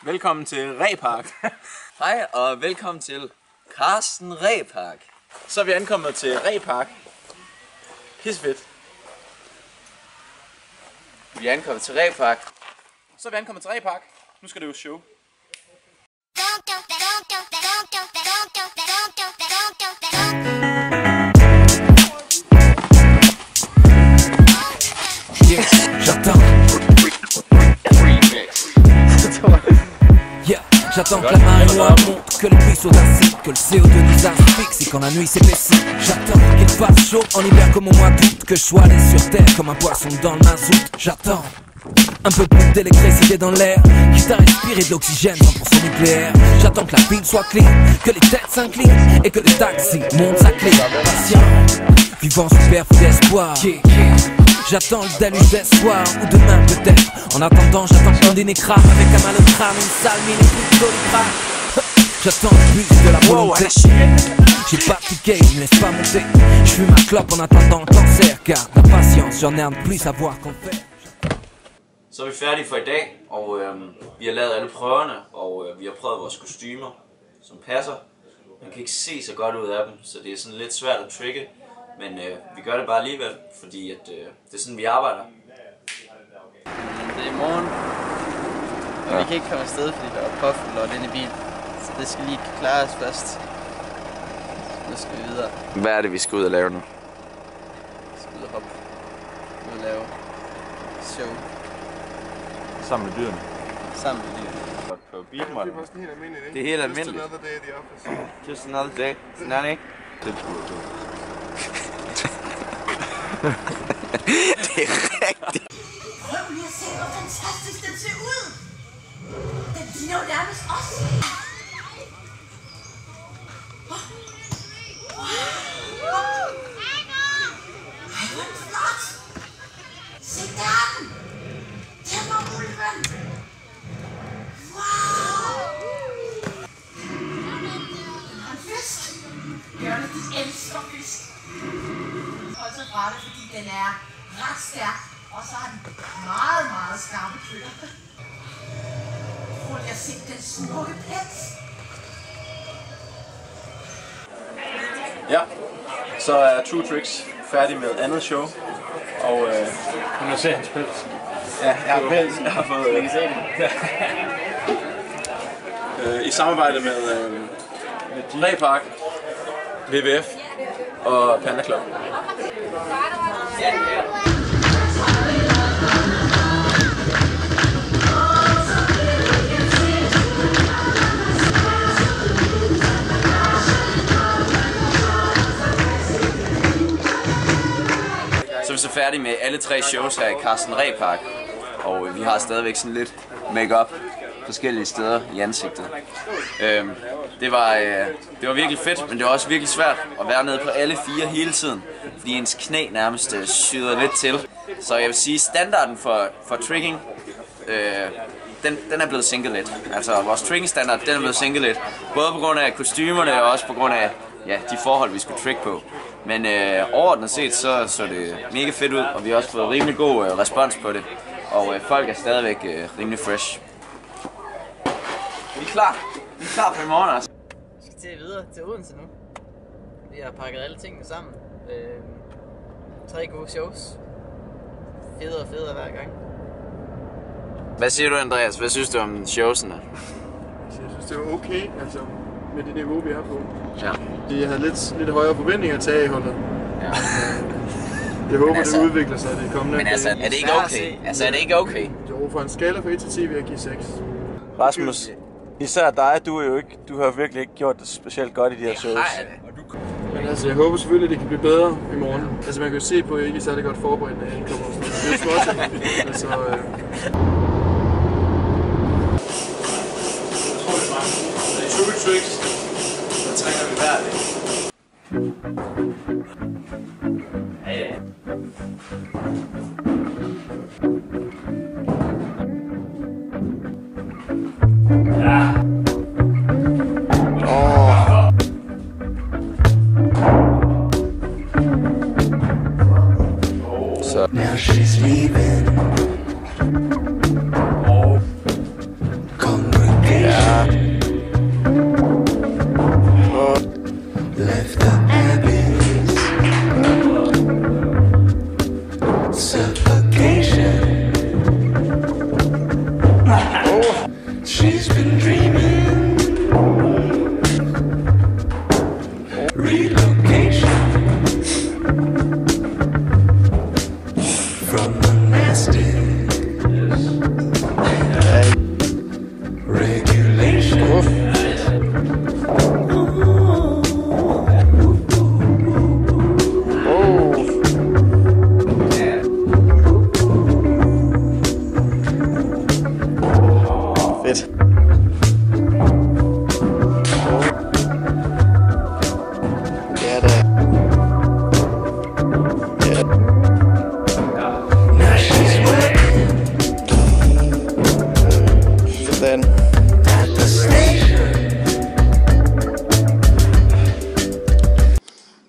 Velkommen til Repark. Hej og velkommen til Carsten Repark. Så er vi ankommet til Repark. Pissefedt. Vi er ankommet til Repark. Så er vi ankommet til Repark. Nu skal det jo show. J'attends que la marée noire monte, que les puisses d'acides, que le CO2 nous asphyxie et quand la nuit s'épaissit. J'attends qu'il fasse chaud en hiver comme au mois d'août, que je sois allé sur terre comme un poisson dans le mazout. J'attends un peu plus d'électricité dans l'air, quitte à respirer de l'oxygène 100% nucléaire. J'attends que la ville soit clean, que les têtes s'inclinent et que les taxis montent sa clé. Patient, vivant superflu d'espoir. J'attends le déluge d'espoir, ou demain peut-être. En attendant, j'attends qu'on dîner crame avec un mal au crâne, une sale mine et plus de doliprane. J'attends le bus de la volonté. J'ai pas piqué, je me laisse pas monter. Je fume ma clope en attendant le cancer, car la patience, j'en ai un de plus à voir qu'en faire. Så er vi færdige for i dag, og vi har lavet alle prøverne, og vi har prøvet vores kostymer, som passer. Man kan ikke se så godt ud af dem, så det er sådan lidt svært at trigge. Men vi gør det bare alligevel, fordi at, det er sådan, vi arbejder. Det er i morgen, og vi kan ikke komme afsted, fordi der er påfyldt inde i bilen. Så det skal lige klare os først. Nu skal vi videre. Hvad er det, vi skal ud og lave nu? Vi skal ud og hoppe. Ud og lave show. Sammen med dyrene. Sammen med dyrene. På bilmålen. Det er helt almindeligt. Just another day. Sådan er det ikke? Det skulle du. Det er rigtigt. Prøv lige at se, hvor fantastisk den ser ud. Den ligner jo nærmest os. Ej, hvor er den flot. Se der den. Der var ulven. Wow. Den har en fisk. Bjørne, de elsker fisk. Hold så fra det, fordi den er ret stærk. Og så har den meget, meget skarpe kløer. Prøv lige at se den smukke pels. Ja, så er True Tricks færdig med andet show. Og Kan man se hans pels? ja, jeg har pels. Jeg har fået i samarbejde med Repark, WWF og Panda Club. Så er vi så færdige med alle 3 shows her i Carsten Repark. Og vi har stadigvæk sådan lidt make-up forskellige steder i ansigtet. Det var virkelig fedt, men det var også virkelig svært at være nede på alle 4 hele tiden, fordi ens knæ nærmest syder lidt til. Så jeg vil sige, standarden for tricking, den er blevet sænket lidt. Altså vores tricking standard, den er blevet sænket lidt. Både på grund af kostymerne og også på grund af de forhold, vi skulle trick på. Men overordnet set, så det mega fedt ud, og vi har også fået rimelig god respons på det. Og folk er stadigvæk rimelig fresh. Vi er klar. Vi er klar for i morgen også. Vi skal til videre til Odense nu. Vi har pakket alle tingene sammen. 3 gode shows. Federe og federe hver gang. Hvad siger du, Andreas? Hvad synes du om showsene? Jeg synes, det var okay, altså med det niveau, vi er på. Ja. Jeg havde lidt højere forventninger til A-holdet. Ja. Jeg håber, det udvikler sig det kommende. Men altså, er det ikke okay? Altså, er det ikke okay? Jo, for en skala fra 1 til 10 vil jeg give 6. Rasmus, især dig, du har virkelig ikke gjort det specielt godt i de her shows. Men altså, jeg håber selvfølgelig, at det kan blive bedre i morgen. Altså, man kan jo se på, at jeg ikke er særlig godt forberedt, når jeg indkommer og sådan noget. Det er småting. Altså, True Tricks, så trænger vi hver dag. Now she's leaving. Come with Left the abyss. Suffocation. She's been dreaming. Relocation. From the mastic. Regulation. Fedt. Ja, det er. Ja. Now she's working Sådan. at the station.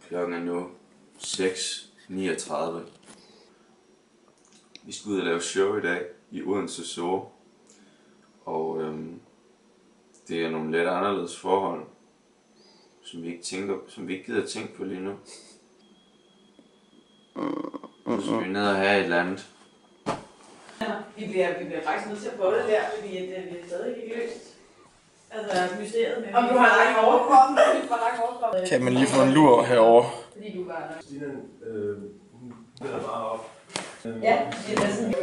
Klokken er nu 6:39. Vi skal ud og lave show i dag i Odense Zoo. Og det er nogle lidt anderledes forhold, som vi ikke gider at tænke på lige nu. Så vi er nede og have et eller andet. Vi bliver faktisk nødt til at prøve det der, fordi det er stadig ikke løst. Altså mysteriet med... Om du har lagt overkommet. Kan man lige få en lur herovre? Fordi du var der. Stine, hun hedder bare op. Ja, det er sådan...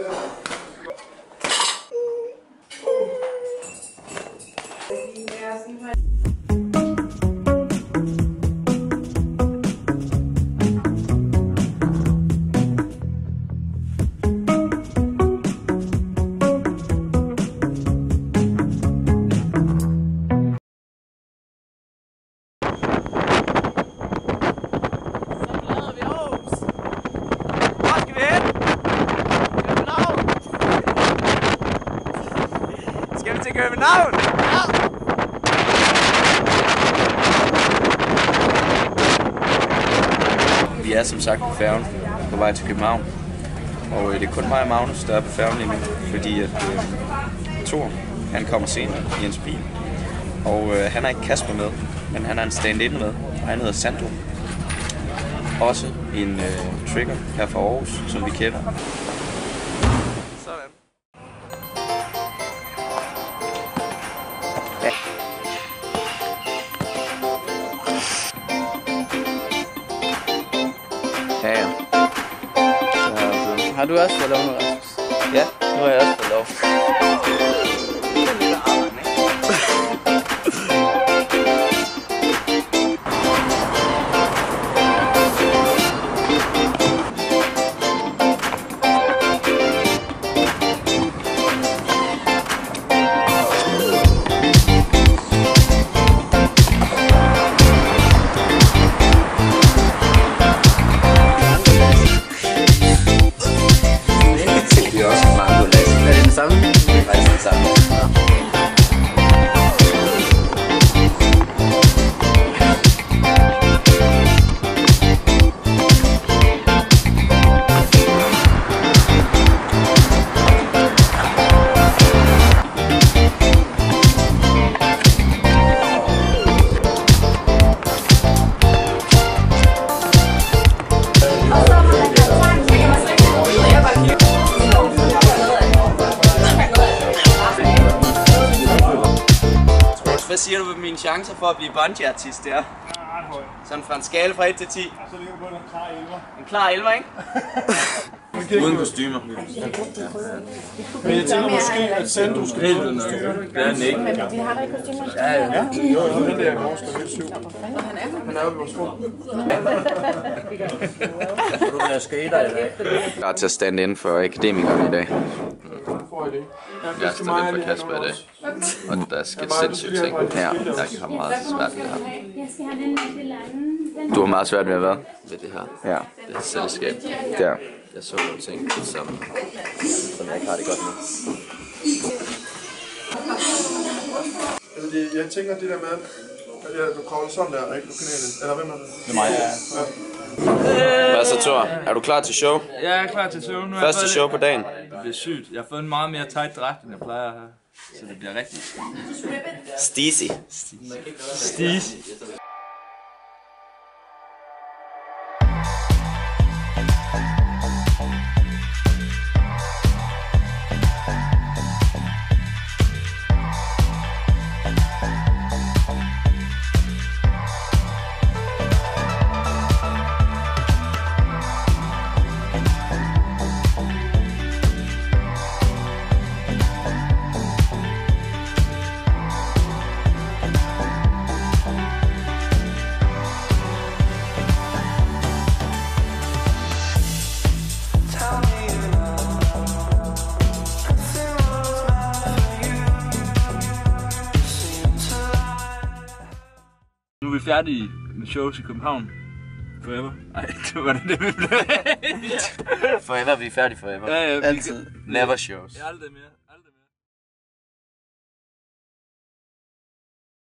København! Ja. Vi er som sagt på færgen på vej til København. Og det er kun mig og Magnus, der er på færgen lige nu, fordi at Thor, han kommer senere i hans bil. Og han har ikke Kasper med, men han har en stand-in med, og han hedder Sandro. Også en trigger her fra Aarhus, som vi kender. Sådan. Ja. Har du også fået lov nu, Rasmus? Ja. Nu har jeg også fået lov. Hvad siger du ved mine chancer for at blive bungee-artist der? Sådan fra en skala fra 1 til 10. Så ligger du på en klar 11'er. En klar 11'er, ikke? Uden kostymer. Men jeg tænker måske, at Sandro skal have en kostymer. Det er den ikke. Men vi har der ikke kostymer. Ja. Jo, den der vores skal være 7. Han er oppe i vores rum. Du bliver skater i dag. Jeg er til at stand in for akademikerne i dag. Jeg står lidt for Kasper i dag. Og der skal sindssygt ting her. Jeg har meget svært ved det her. Du har meget svært ved at være ved det her. Ja. Det her selskab. Der. Jeg så nogle ting, som jeg ikke har det godt med. Altså, jeg tænker det der med, at du kravler sådan der, ikke på kanalen. Eller hvem er det? Det er mig, ja. Hvad så, Thor? Er du klar til show? Jeg er klar til show. Nu første show på dagen. Det er sygt. Jeg har fået en meget mere tight dragt, end jeg plejer at have. Så det bliver rigtigt. Steezy. Stis. Nu er vi færdige med shows i København. Forever. Nej, det var det vi blev. Forever, vi er færdige forever. Ja, Altid. Never shows. Aldrig mere.